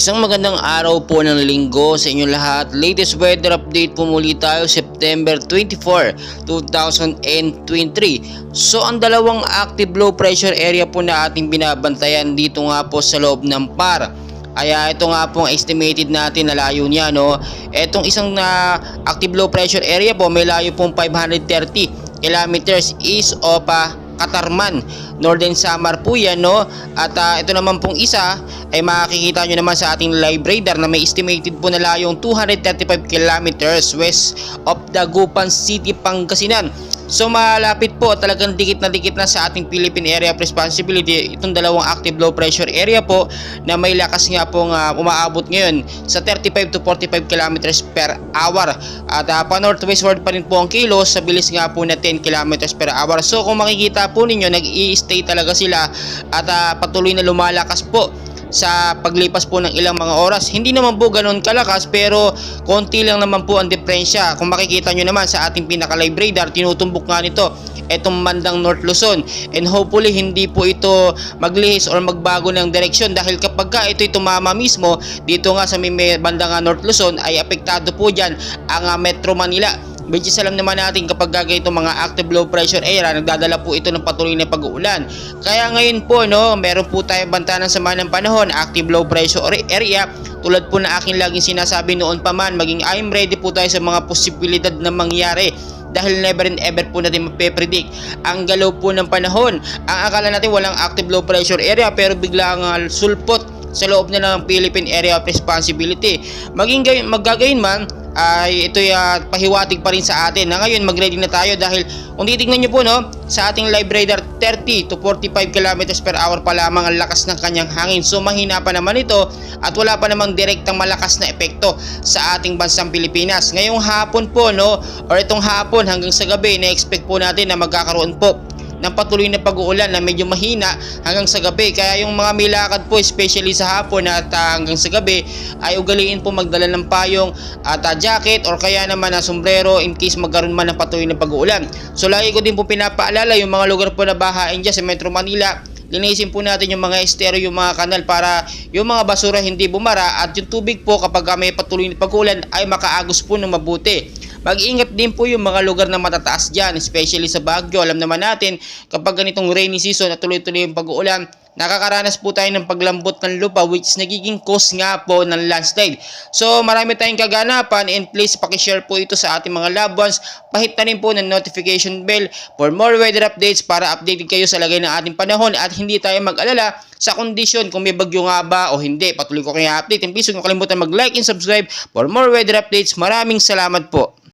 Isang magandang araw po ng linggo sa inyo lahat. Latest weather update po muli tayo September 24, 2023. So ang dalawang active low pressure area po na ating binabantayan dito nga po sa loob ng PAR. Kaya ito nga po ang estimated natin na layo niya, no. Etong isang active low pressure area po may layo pong 530 kilometers east of Katarman, Northern Samar po yan, no. At ito naman pong isa ay makikita nyo naman sa ating live radar na may estimated po na layong 235 kilometers west of Dagupan City, Pangasinan. So malapit po, talagang dikit na sa ating Philippine Area of Responsibility itong dalawang active low pressure area po na may lakas nga pong umaabot ngayon sa 35 to 45 kilometers per hour. At pa northwestward pa rin po ang kilos sa bilis nga po na 10 kilometers per hour. So kung makikita po ninyo, nag-i-stay talaga sila at patuloy na lumalakas po sa paglipas po ng ilang mga oras. Hindi naman po ganoon kalakas pero konti lang naman po ang diferensya. Kung makikita nyo naman sa ating pinaka live radar, tinutumbok nga nito etong bandang North Luzon, and hopefully hindi po ito maglihis or magbago ng direksyon dahil kapag ito'y tumama mismo dito nga sa may bandang North Luzon ay apektado po dyan ang Metro Manila. Which is alam naman natin kapag ganito mga active low pressure area, nagdadala po ito ng patuloy na pag-uulan. Kaya ngayon po, no, meron po tayo bantayan ng sama ng panahon, active low pressure area. Tulad po na aking laging sinasabi noon pa man, maging I'm ready po tayo sa mga posibilidad na mangyari. Dahil never and ever po natin mape-predict ang galaw po ng panahon. Ang akala natin walang active low pressure area pero biglang sulpot sa loob na ng Philippine Area of Responsibility. Magagayon man ay ito'y pahiwatig pa rin sa atin na ngayon mag-ready na tayo dahil kung titignan nyo po, no, sa ating live radar 30 to 45 kilometers per hour pa lamang ang lakas ng kanyang hangin. So mahina pa naman ito at wala pa namang direktang malakas na epekto sa ating bansang Pilipinas. Ngayong hapon po, no, or itong hapon hanggang sa gabi, na-expect po natin na magkakaroon po ng patuloy na pag-uulan na medyo mahina hanggang sa gabi. Kaya yung mga may lakad po, especially sa hapon at hanggang sa gabi, ay ugaliin po magdala ng payong at jacket or kaya naman na sombrero in case magkaroon man ng patuloy na pag-uulan. So lagi ko din po pinapaalala yung mga lugar po na bahain dyan sa Metro Manila, linisin po natin yung mga estero, yung mga kanal para yung mga basura hindi bumara at yung tubig po kapag may patuloy na pag-uulan ay makaagos po ng mabuti. Mag-ingat din po yung mga lugar na matataas dyan, especially sa Baguio. Alam naman natin, kapag ganitong rainy season at tuloy-tuloy yung pag-uulan, nakakaranas po tayo ng paglambot ng lupa which is nagiging cause nga po ng landslide. So marami tayong kaganapan and please pakishare po ito sa ating mga loved ones. Pahit na rin po ng notification bell for more weather updates para updated kayo sa lagay ng ating panahon at hindi tayo mag-alala sa kondisyon kung may bagyo nga ba o hindi. Patuloy ko kayo update and please huwag kalimutan mag-like and subscribe for more weather updates. Maraming salamat po.